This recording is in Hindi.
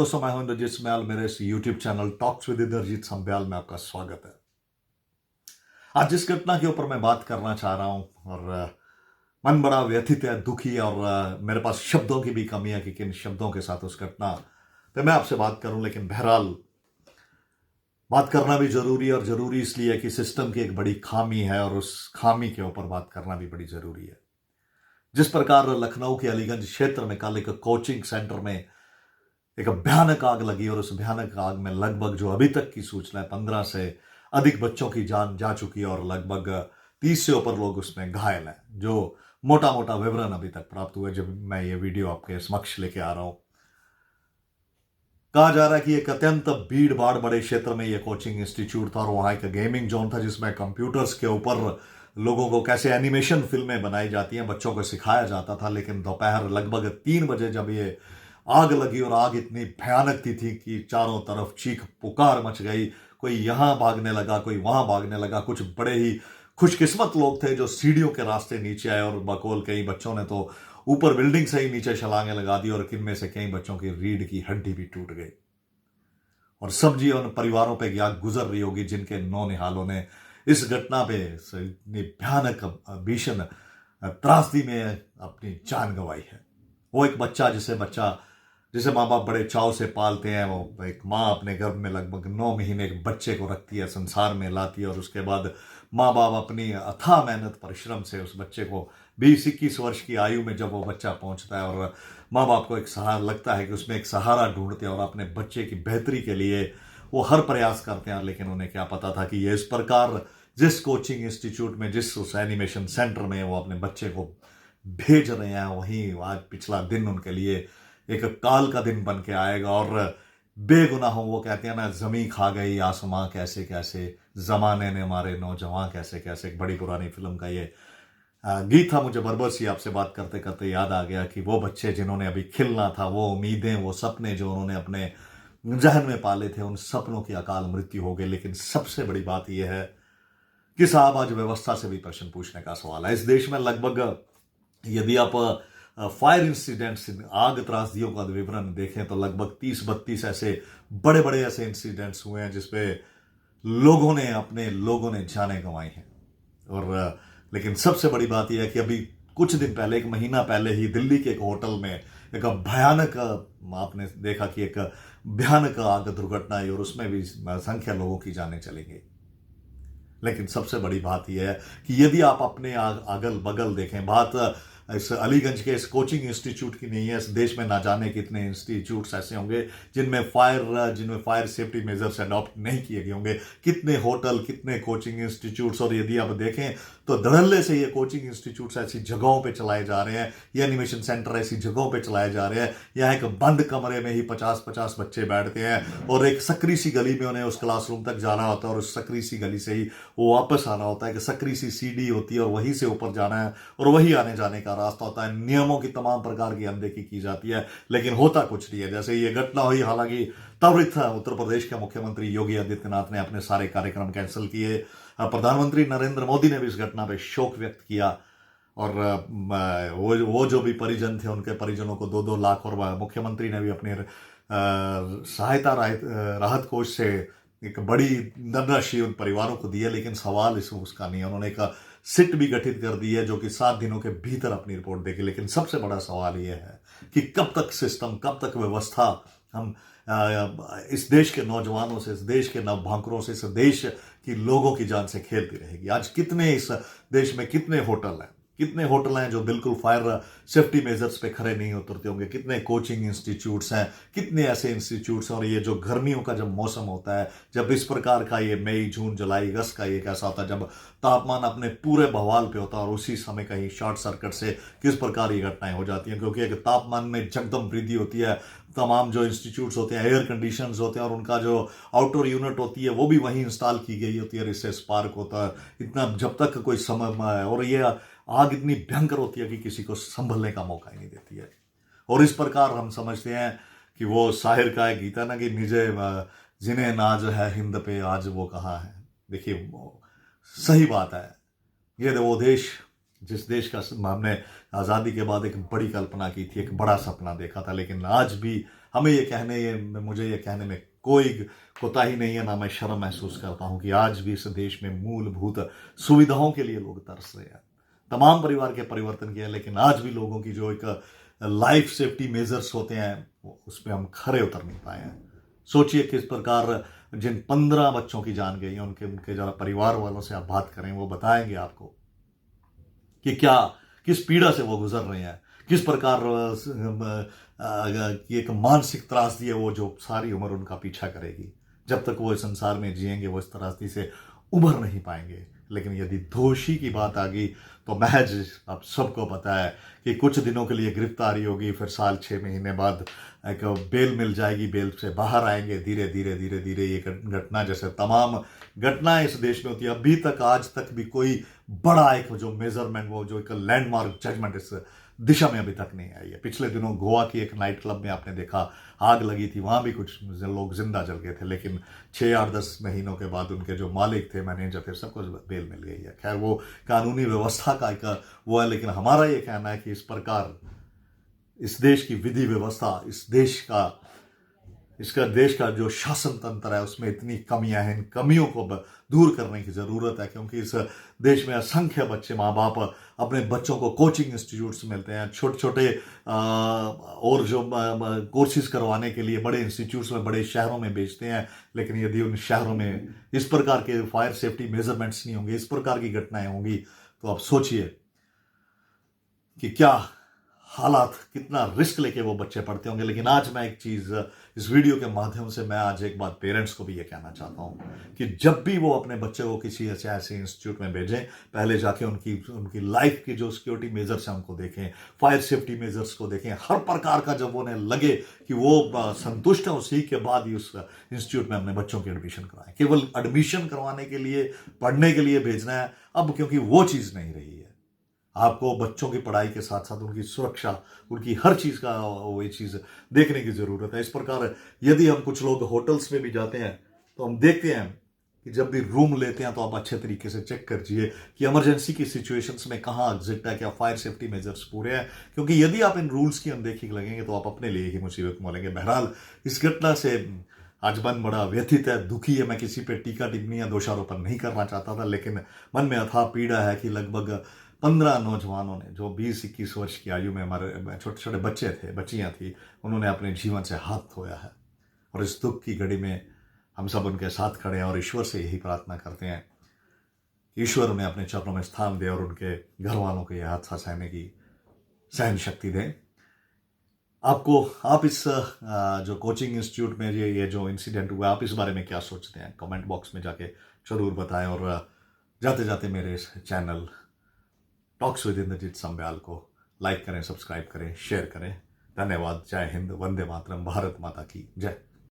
दोस्तों, मैं हूं इंद्रजीत सम्याल। मेरे इस YouTube channel talks with Indrajeet Samyal में आपका स्वागत है। आज जिस घटना के ऊपर मैं बात करना चाह रहा हूं और मन बड़ा व्यथित है, दुखी है और मेरे पास शब्दों की भी कमी है कि किन शब्दों के साथ उस घटना पे मैं आपसे बात करूं। लेकिन बहरहाल बात करना भी जरूरी है और जरूरी इसलिए है कि सिस्टम की एक बड़ी खामी है और उस खामी के ऊपर बात करना भी बड़ी जरूरी है। जिस प्रकार लखनऊ के अलीगंज क्षेत्र में कल एक कोचिंग सेंटर में एक भयानक आग लगी और उस भयानक आग में लगभग जो अभी तक की सूचना है 15 से अधिक बच्चों की जान जा चुकी है और लगभग 30 से ऊपर लोग उसमें घायल हैं। जो मोटा मोटा विवरण अभी तक प्राप्त हुआ जब मैं ये वीडियो आपके समक्ष लेके आ रहा हूं। कहा जा रहा है कि एक अत्यंत भीड़ भाड़ बड़े क्षेत्र में यह कोचिंग इंस्टीट्यूट था और वहां एक गेमिंग जोन था जिसमें कंप्यूटर्स के ऊपर लोगों को कैसे एनिमेशन फिल्में बनाई जाती हैं बच्चों को सिखाया जाता था। लेकिन दोपहर लगभग 3 बजे जब ये आग लगी और आग इतनी भयानक थी कि चारों तरफ चीख पुकार मच गई। कोई यहां भागने लगा, कोई वहां भागने लगा। कुछ बड़े ही खुशकिस्मत लोग थे जो सीढ़ियों के रास्ते नीचे आए और बकौल कई बच्चों ने तो ऊपर बिल्डिंग से ही नीचे छलांगे लगा दी और इनमें से कई बच्चों की रीढ़ की हड्डी भी टूट गई। और सब जी उन परिवारों पे क्या गुजर रही होगी जिनके नौनिहालों ने इस घटना पे इतनी भयानक भीषण त्रासदी में अपनी जान गंवाई है। वो एक बच्चा जिसे माँ बाप बड़े चाव से पालते हैं। वो एक माँ अपने गर्भ में लगभग 9 महीने एक बच्चे को रखती है, संसार में लाती है और उसके बाद माँ बाप अपनी अथाह मेहनत परिश्रम से उस बच्चे को 20-21 वर्ष की आयु में जब वो बच्चा पहुंचता है और माँ बाप को एक सहारा लगता है कि उसमें एक सहारा ढूंढते हैं और अपने बच्चे की बेहतरी के लिए वो हर प्रयास करते हैं। लेकिन उन्हें क्या पता था कि ये इस प्रकार जिस कोचिंग इंस्टीट्यूट में, जिस उस एनिमेशन सेंटर में वो अपने बच्चे को भेज रहे हैं, वहीं आज पिछला दिन उनके लिए एक काल का दिन बन के आएगा। और बेगुनाहों, वो कहते हैं ना, जमी खा गई आसमां कैसे कैसे, जमाने ने मारे नौजवान कैसे कैसे। एक बड़ी पुरानी फिल्म का ये गीत था। मुझे बरबर सी आपसे बात करते करते याद आ गया कि वो बच्चे जिन्होंने अभी खिलना था, वो उम्मीदें, वो सपने जो उन्होंने अपने जहन में पाले थे, उन सपनों की अकाल मृत्यु हो गई। लेकिन सबसे बड़ी बात यह है कि साहब आज व्यवस्था से भी प्रश्न पूछने का सवाल है। इस देश में लगभग, यदि आप फायर इंसिडेंट्स, आग त्रासदियों का विवरण देखें तो लगभग 30-32 ऐसे बड़े बड़े ऐसे इंसिडेंट्स हुए हैं जिसपे लोगों ने जानें गंवाई हैं। और लेकिन सबसे बड़ी बात यह है कि अभी कुछ दिन पहले, 1 महीना पहले ही दिल्ली के एक होटल में एक भयानक, आपने देखा कि एक भयानक आग दुर्घटना आई और उसमें भी संख्या लोगों की जानें चली गई। लेकिन सबसे बड़ी बात यह है कि यदि आप अपने अगल बगल देखें, बात इस अलीगंज के इस कोचिंग इंस्टीट्यूट की नहीं है। इस देश में ना जाने कितने इंस्टीट्यूट्स ऐसे होंगे जिनमें फायर सेफ्टी मेजर्स अडॉप्ट नहीं किए गए होंगे। कितने होटल, कितने कोचिंग इंस्टीट्यूट्स। और यदि आप देखें तो धड़ल्ले से ये कोचिंग इंस्टीट्यूट्स ऐसी जगहों पे चलाए जा रहे हैं, ये एनिमेशन सेंटर ऐसी जगहों पे चलाए जा रहे हैं। यहाँ एक बंद कमरे में ही 50-50 बच्चे बैठते हैं और एक सकरी सी गली में उन्हें उस क्लासरूम तक जाना होता है और उस सकरी सी गली से ही वो वापस आना होता है। कि सकरी सी सीढ़ी होती है और वहीं से ऊपर जाना है और वही आने जाने का रास्ता होता है। नियमों की तमाम प्रकार की अनदेखी की जाती है लेकिन होता कुछ नहीं है। जैसे ये घटना हुई, हालांकि त्वरित उत्तर प्रदेश के मुख्यमंत्री योगी आदित्यनाथ ने अपने सारे कार्यक्रम कैंसिल किए। प्रधानमंत्री नरेंद्र मोदी ने भी इस घटना पर शोक व्यक्त किया और वो जो भी परिजन थे उनके परिजनों को 2-2 लाख, और मुख्यमंत्री ने भी अपनी सहायता राहत कोष से एक बड़ी धनराशि उन परिवारों को दी है। लेकिन सवाल उसका नहीं है। उन्होंने एक सिट भी गठित कर दी है जो कि 7 दिनों के भीतर अपनी रिपोर्ट देगी। लेकिन सबसे बड़ा सवाल यह है कि कब तक सिस्टम, कब तक व्यवस्था हम इस देश के नौजवानों से, इस देश के नवभांकरों से, इस देश की लोगों की जान से खेलती रहेगी। आज कितने इस देश में कितने होटल हैं जो बिल्कुल फायर सेफ्टी मेजर्स पे खड़े नहीं उतरते होंगे। कितने कोचिंग इंस्टीट्यूट्स हैं, कितने ऐसे इंस्टीट्यूट्स हैं। और ये जो गर्मियों का जब मौसम होता है, जब इस प्रकार का ये मई, जून, जुलाई, अगस्त का ये कैसा होता है जब तापमान अपने पूरे बवाल पे होता है और उसी समय कहीं शॉर्ट सर्किट से किस प्रकार ये घटनाएं हो जाती हैं। क्योंकि एक तापमान में जगदम वृद्धि होती है। तमाम जो इंस्टीट्यूट्स होते हैं एयर कंडीशंस होते हैं और उनका जो आउटडोर यूनिट होती है वो भी वहीं इंस्टॉल की गई होती है। इससे स्पार्क होता है इतना जब तक कोई समय, और ये आग इतनी भयंकर होती है कि किसी को संभलने का मौका ही नहीं देती है। और इस प्रकार हम समझते हैं कि वो शाहिर का एक गीत है ना कि निजे जिन्हें नाज है हिंद पे आज वो कहाँ है। देखिए, सही बात है। ये वो देश, जिस देश का हमने आज़ादी के बाद एक बड़ी कल्पना की थी, एक बड़ा सपना देखा था, लेकिन आज भी हमें मुझे ये कहने में कोई कोताही नहीं है, ना मैं शर्म महसूस करता हूं कि आज भी इस देश में मूलभूत सुविधाओं के लिए लोग तरस रहे हैं। तमाम परिवार के परिवर्तन किए, लेकिन आज भी लोगों की जो एक लाइफ सेफ्टी मेजर्स होते हैं उस पर हम खरे उतर नहीं पाए हैं। सोचिए किस प्रकार जिन 15 बच्चों की जान गई है, उनके उनके जरा परिवार वालों से आप बात करें, वो बताएंगे आपको कि किस पीड़ा से वो गुजर रहे हैं, किस प्रकार की एक मानसिक त्रासदी है वो जो सारी उम्र उनका पीछा करेगी। जब तक वो इस संसार में जिएंगे वो इस त्रासदी से उभर नहीं पाएंगे। लेकिन यदि दोषी की बात आ गई तो महज अब सबको पता है कि कुछ दिनों के लिए गिरफ्तारी होगी, फिर साल 6 महीने बाद एक बेल मिल जाएगी, बेल से बाहर आएंगे। धीरे धीरे धीरे धीरे ये घटना जैसे तमाम घटनाएं इस देश में होती है, अभी तक आज तक भी कोई बड़ा एक जो मेजरमेंट, वो जो एक लैंडमार्क जजमेंट इस दिशा में अभी तक नहीं आई है। पिछले दिनों गोवा की एक नाइट क्लब में आपने देखा आग लगी थी, वहां भी कुछ लोग जिंदा जल गए थे, लेकिन 6-8-10 महीनों के बाद उनके जो मालिक थे, मैनेजर थे, सबको बेल मिल गई है। खैर वो कानूनी व्यवस्था का एक वो है, लेकिन हमारा ये कहना है कि इस प्रकार इस देश की विधि व्यवस्था, इसका देश का जो शासन तंत्र है उसमें इतनी कमियां हैं। इन कमियों को दूर करने की जरूरत है, क्योंकि इस देश में असंख्य बच्चे, माँ बाप अपने बच्चों को कोचिंग इंस्टीट्यूट्स मिलते हैं, छोटे छोटे और जो कोर्सेज करवाने के लिए बड़े इंस्टीट्यूट्स में, बड़े शहरों में भेजते हैं। लेकिन यदि उन शहरों में इस प्रकार के फायर सेफ्टी मेजरमेंट्स नहीं होंगे, इस प्रकार की घटनाएं होंगी, तो आप सोचिए कि क्या हालात, कितना रिस्क लेके वो बच्चे पढ़ते होंगे। लेकिन आज मैं एक चीज इस वीडियो के माध्यम से मैं आज एक बात पेरेंट्स को भी ये कहना चाहता हूं कि जब भी वो अपने बच्चे को किसी ऐसे इंस्टीट्यूट में भेजें, पहले जाके उनकी लाइफ की जो सिक्योरिटी मेजर्स हैं उनको देखें, फायर सेफ्टी मेजर्स को देखें, हर प्रकार का जब उन्हें लगे कि वो संतुष्ट है, उसी के बाद ही उस इंस्टीट्यूट में अपने बच्चों की एडमिशन करवाएं। केवल एडमिशन करवाने के लिए, पढ़ने के लिए भेजना है अब, क्योंकि वो चीज नहीं रही है। आपको बच्चों की पढ़ाई के साथ साथ उनकी सुरक्षा, उनकी हर चीज का वो ये चीज देखने की जरूरत है। इस प्रकार यदि हम कुछ लोग होटल्स में भी जाते हैं तो हम देखते हैं कि जब भी रूम लेते हैं तो आप अच्छे तरीके से चेक करिए कि इमरजेंसी की सिचुएशंस में कहाँ एग्जिट है, क्या फायर सेफ्टी मेजर्स पूरे हैं। क्योंकि यदि आप इन रूल्स की अनदेखी लगेंगे तो आप अपने लिए ही मुसीबत में मोलेंगे। बहरहाल इस घटना से आज मन बड़ा व्यथित है, दुखी है। मैं किसी पे टीका टिप्पणी या दोषारोपण नहीं करना चाहता था, लेकिन मन में अथाह पीड़ा है कि लगभग 15 नौजवानों ने, जो 20-21 वर्ष की आयु में हमारे छोटे छोटे बच्चे थे, बच्चियां थी, उन्होंने अपने जीवन से हाथ धोया है। और इस दुख की घड़ी में हम सब उनके साथ खड़े हैं और ईश्वर से यही प्रार्थना करते हैं कि ईश्वर उन्हें अपने चरणों में स्थान दे और उनके घर वालों को यह हादसा सहने की सहन शक्ति दें। आप इस जो कोचिंग इंस्टीट्यूट में ये जो इंसिडेंट हुआ, आप इस बारे में क्या सोचते हैं? कमेंट बॉक्स में जाके जरूर बताएं। और जाते जाते मेरे इस channel talks with Indrajeet Sambyal को लाइक करें, सब्सक्राइब करें, शेयर करें। धन्यवाद। जय हिंद, वंदे मातरम, भारत माता की जय।